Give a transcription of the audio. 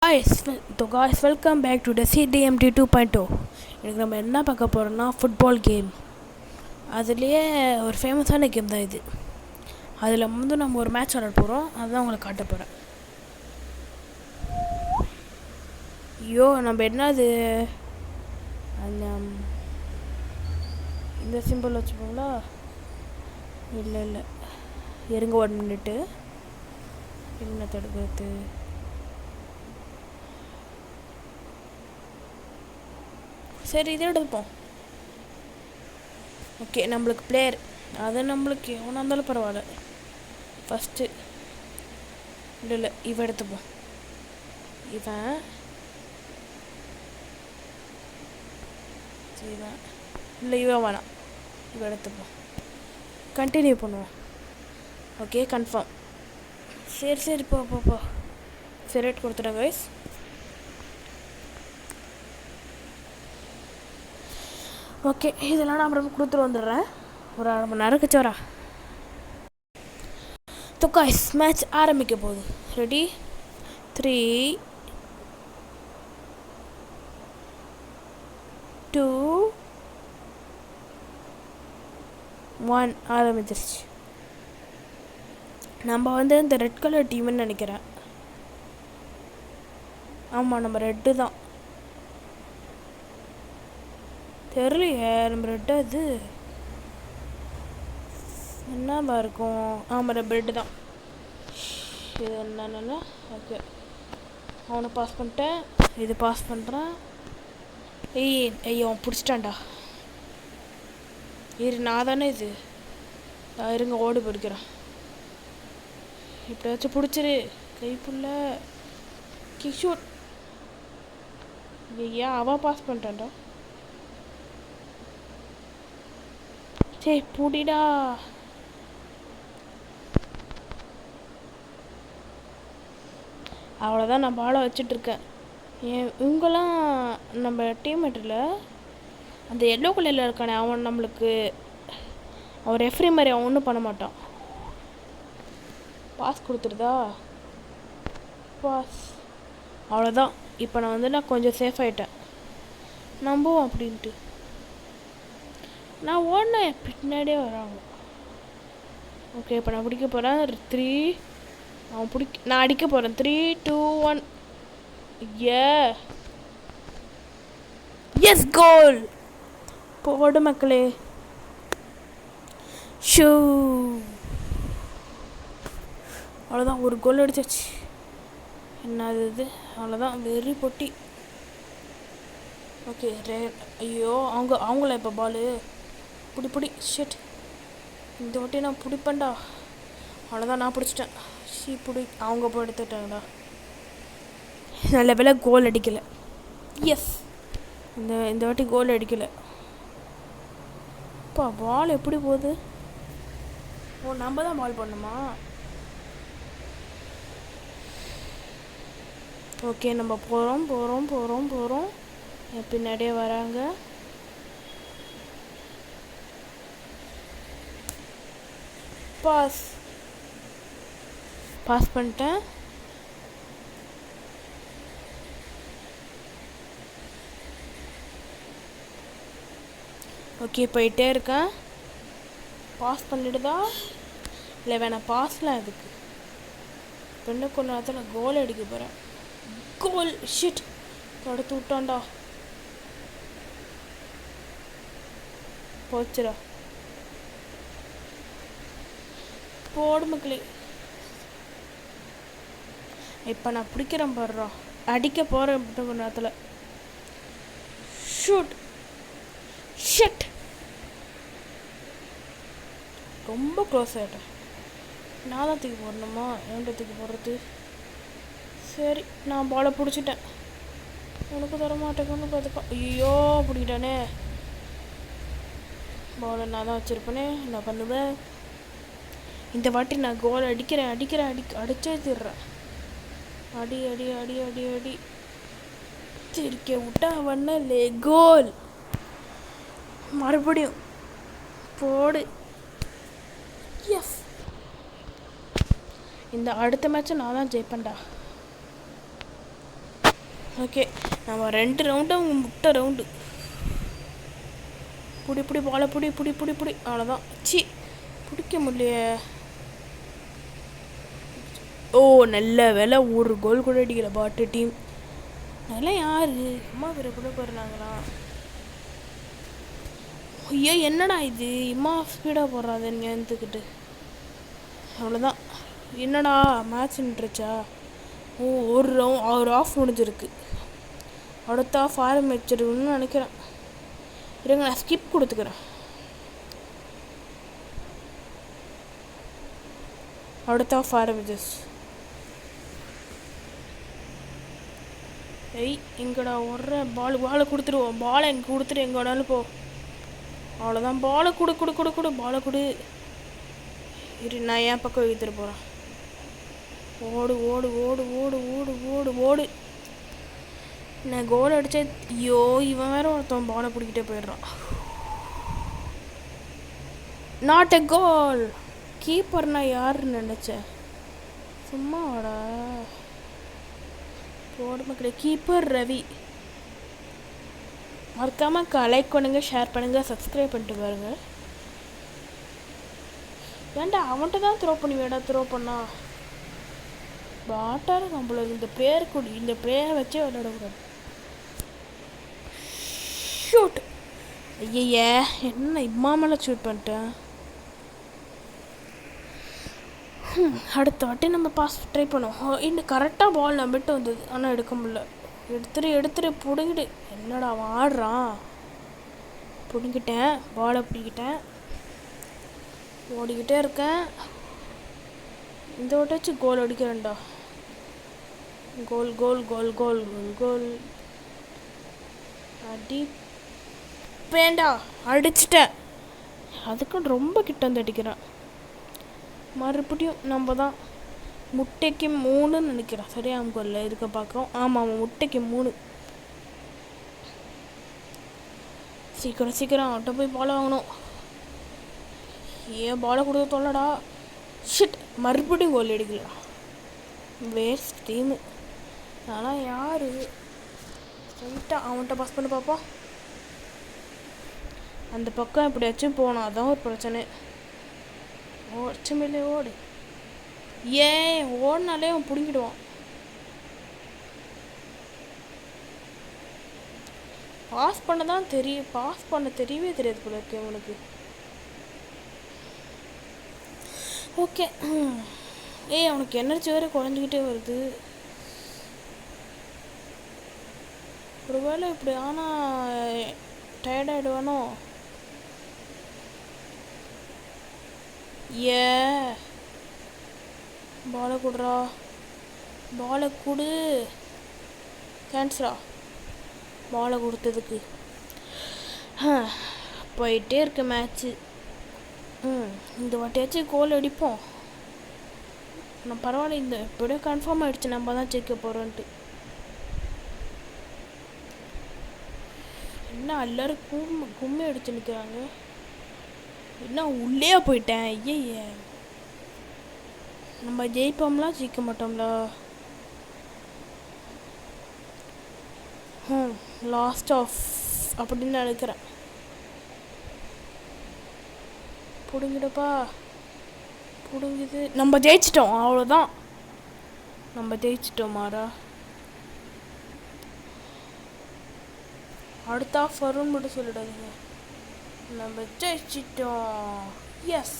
guys, welcome back to the CDMT 2.0. எனக்கு நம்ம என்ன பார்க்க போகிறோம்னா ஃபுட்பால் கேம். அதுலேயே ஒரு ஃபேமஸான கேம் தான் இது. அதில் நம்ம ஒரு மேட்ச் விளாட போகிறோம். அதுதான் உங்களுக்கு காட்ட போகிறேன். ஐயோ, நம்ம என்னது அந்த இந்த சிம்பிள் வச்சுப்போங்களா? இல்லை இருங்க 1 மினிட்டு. என்ன தடுக்கிறது? சரி, இதே எடுப்போம். ஓகே, நம்மளுக்கு பிளேயர் அது நம்மளுக்கு எவனாக இருந்தாலும் பரவாயில்ல. ஃபஸ்ட்டு இல்லை இவன் எடுத்துப்போம். இவன் இல்லை இவன் வேணாம், இவன் எடுத்துப்போம். கண்டினியூ பண்ணுவோம். Okay, confirm. சரி போ சரி, ரேட் கொடுத்துட்டேன் கைஸ். ஓகே, இதெல்லாம் நான் அப்புறம் கொடுத்துட்டு வந்துடுறேன். ஒரு 1/2 மணி நேரம் கழிச்சு வரா. கைஸ், மேட்ச் ஆரம்பிக்க போகுது. ரெடி? 3 2 1 ஆரம்பிச்சிருச்சு. நம்ம இந்த ரெட் கலர் டீம்னு நினைக்கிறேன். ஆமாம், நம்ம ரெட்டு தான். தெரியலையே, நம்ம ரெட்டு அது என்னவா இருக்கும்? ஆமாம், நம்ம ரெட்டு தான். இது என்னன்னா ஓகே, அவனை பாஸ் பண்ணிட்டேன். இது பாஸ் பண்ணுறேன். ஐயோ, அவன் பிடிச்சிட்டான்டா. நான் தானே இது. இருங்க, ஓடி பிடிக்கிறேன். இப்படியாச்சும் பிடிச்சிரு கைப்புள்ள. கிஷோர் ஐயா, அவன் பாஸ் பண்ணிட்டான்டா. சரி, புடிடா. அவ்வளோதான், நான் பாலை வச்சிட்ருக்கேன். இவங்கெல்லாம் நம்ம டீம்மேட்டில் அந்த எல்லோ கலரில் இருக்கானே, அவன் நம்மளுக்கு அவன் ரெஃப்ரி மாதிரி அவன் ஒன்றும் பண்ண மாட்டான். பாஸ் கொடுத்துருதா? பாஸ். அவ்வளோதான். இப்போ நான் கொஞ்சம் சேஃப் ஆகிட்டேன். நம்புவோம் அப்படின்ட்டு நான் ஓடினேன். பின்னாடியே வராங்க. ஓகே, இப்போ நான் பிடிக்க போகிறேன். 3 நான் அடிக்க போகிறேன். 3 2 1. எஸ், கோல். போடு மக்களே. ஷூ. அவ்வளோதான், ஒரு கோல் அடிச்சாச்சு. என்னது இது? அவ்வளோதான், வெறி பொட்டி. ஓகே, ஐயோ, அவங்கள இப்போ பாலு பிடி ஷிட். இந்த வாட்டி நான் பிடிப்பேன்டா. அவ்வளோதான், நான் பிடிச்சிட்டேன். அவங்க போய் எடுத்துட்டாங்கடா. நல்ல வேளை கோல் அடிக்கலை. எஸ், இந்த வாட்டி கோல் அடிக்கலை. அப்பா, பால் எப்படி போகுது? நம்ம தான் பால் பண்ணுமா? ஓகே, நம்ம போகிறோம். பின்னாடியே வராங்க. பாஸ் பண்ணிட்டேன். ஓகே, போயிட்டே இருக்கேன். பாஸ் பண்ணிடுதா? இல்லை, வேணாம், பாஸ்லாம் எதுக்கு? இன்னும் கொஞ்ச நேரத்தில் நான் கோல் அடிக்க போகிறேன். கோல். ஷிட், தடுத்து விட்டான்டா. போச்சுடா. போடு மக்களே. இப்போ நான் பிடிக்கிறேன் பாடுறா. அடிக்க போகிறேன் கொஞ்ச நேரத்தில். ஷூட். ஷிட், ரொம்ப க்ளோஸ் ஆகிட்டேன். நான் தான் தூக்கி போடணுமா? என்கிட்ட தூக்கி போடுறது. சரி, நான் பாலை பிடிச்சிட்டேன். உனக்கு தர மாட்டேங்கன்னு பார்த்துக்கோ. ஐயோ, பிடிக்கிட்டானே. பாலை நான் தான் வச்சுருப்பேனே. நான் பண்ணுவேன். இந்த வாட்டி நான் கோல் அடிக்கிறேன். அடிச்சே தீர்றேன். அடி சிரிக்க விட்டா வண்ணலே. கோல். மறுபடியும் போடு. எஸ், இந்த அடுத்த மேட்சை நான் தான் ஜெயிப்பேன்டா. ஓகே, நம்ம 2 ரவுண்டு அவங்க முட்டை ரவுண்டு. புடி பாலை புடி. அவ்வளோதான். சி, பிடிக்க முடியலையே. ஓ, நல்ல வேலை, ஒரு கோல் கூட அடிக்கல பாட்டு டீம். அதெல்லாம் யார் அம்மா பேரை கூட போடுறாங்களா? ஐயோ, என்னடா இது இம்மா ஸ்பீடாக போடுறாது நீங்கள் எழுந்துக்கிட்டு. அவ்வளோதான். என்னடா மேட்ச் நின்றுச்சா? ஓ, ஒரு ஆஃப் முடிஞ்சிருக்கு. அடுத்த ஆஃப் ஆரம்பிச்சிருக்குன்னு நினைக்கிறேன். இருங்க, நான் ஸ்கிப் கொடுத்துக்கிறேன். அடுத்த ஆஃப் ஆரம்பிச்சிஸ். ஏய், எங்கடா ஒரு பாலை கொடுத்துருவோம். பாலை எங்கே கொடுத்துட்டு எங்கே வேணாலும் போ. அவ்வளோதான். பாலை கொடு பாலை கொடு. இரு, நான் என் பக்கம் இழுத்துட்டு போகிறேன். ஓடு. நான் கோல் அடித்தேன். ஐயோ, இவன் வேற ஒருத்தன் பாலை பிடிக்கிட்டே போயிடுறான். நாட் எ கோல். கீப்பர்னா யாருன்னு நினச்சேன். சும்மா வாடா. போடு மக்களே, கீப்பர் ரவி. மறக்காமல் லைக் பண்ணுங்கள், ஷேர் பண்ணுங்கள், சப்ஸ்கிரைப் பண்ணிட்டு பாருங்க. ஏன்டா அவன்கிட்ட தான் த்ரோ பண்ணா பாட்டாரு நம்மளது. இந்த பேரை வச்சே விளையாடக்கூடாது. ஷூட். ஐய, என்ன இம்மாமலாம் ஷூட் பண்ணிட்டேன். அடுத்த வாட்டி நம்ம பாஸ் ட்ரை பண்ணுவோம். இன்னும் கரெக்டாக பால் நம்பிட்டு வந்தது, ஆனால் எடுக்க முடியல. எடுத்துரு பிடுங்கிடு. என்னடா அவன் ஆடுறான். பிடுங்கிட்டேன், பாலை பிடிக்கிட்டேன், ஓடிக்கிட்டே இருக்கேன். இந்த வாட்டாச்சும் கோல் அடிக்கிறேன்டா. கோல் அடி வேண்டா. அடிச்சிட்டேன். அதுக்கும் ரொம்ப கிட்ட வந்து அடிக்கிறேன். மறுபடியும் நம்ம தான். முட்டைக்கு 3 நினைக்கிறேன். சரியா கோல்ல இருக்க பார்க்குறோம். ஆமாம், முட்டைக்கு 3. சீக்கிரம் அவன்கிட்ட போய் பால் வாங்கணும். ஏன் பாலை கொடுத்து தொல்லடா. ஷிட், மறுபடியும் கோல் அடிக்கலாம். Waste team. ஆனால் யார் ஸ்ட்ரைட்டாக அவன்கிட்ட பாஸ் பண்ணி பார்ப்போம். அந்த பக்கம் எப்படியாச்சும் போனோம், அதான் ஒரு பிரச்சனை. ஓச்சமில்லை, ஓடு. ஏன் ஓடினாலே அவன் பிடிங்கிடுவான். பாஸ் பண்ண தெரியவே தெரியாது போல இருக்கு அவனுக்கு. ஓகே. அவனுக்கு எனர்ஜி வேறு குறைஞ்சிக்கிட்டே வருது. ஒருவேளை இப்படி ஆனால் டயர்டாயிடுவானோ. பாலை கொடுறா. பாலை கொடு. தேங்க்ஸ்ரா பாலை கொடுத்ததுக்கு. போயிட்டே இருக்கு மேட்ச்சு. இந்த வாட்டியாச்சும் கோல் அடிப்போம். நான் பரவாயில்ல, இந்த எப்படியோ கன்ஃபார்ம் ஆகிடுச்சு நம்ம தான் ஜெயிக்க போகிறோன்ட்டு. என்ன எல்லாரும் கும்மி அடிச்சு நிற்கிறாங்க. என்ன உள்ளே போயிட்டேன். ஐயே, நம்ம ஜெயிப்போம்லாம் ஜெயிக்க மாட்டோம்ல. லாஸ்ட் ஆஃப் அப்படின்னு நினைக்கிறேன். பிடுங்கிடுப்பா. பிடுங்குது. நம்ம ஜெயிச்சிட்டோம். அவ்வளோதான், நம்ம ஜெயிச்சிட்டோம் மாறா. அடுத்த ஆஃப் வரும்னு மட்டும் சொல்லிடாதீங்க. நம்ம ஜெயிச்சிட்டோம். எஸ்.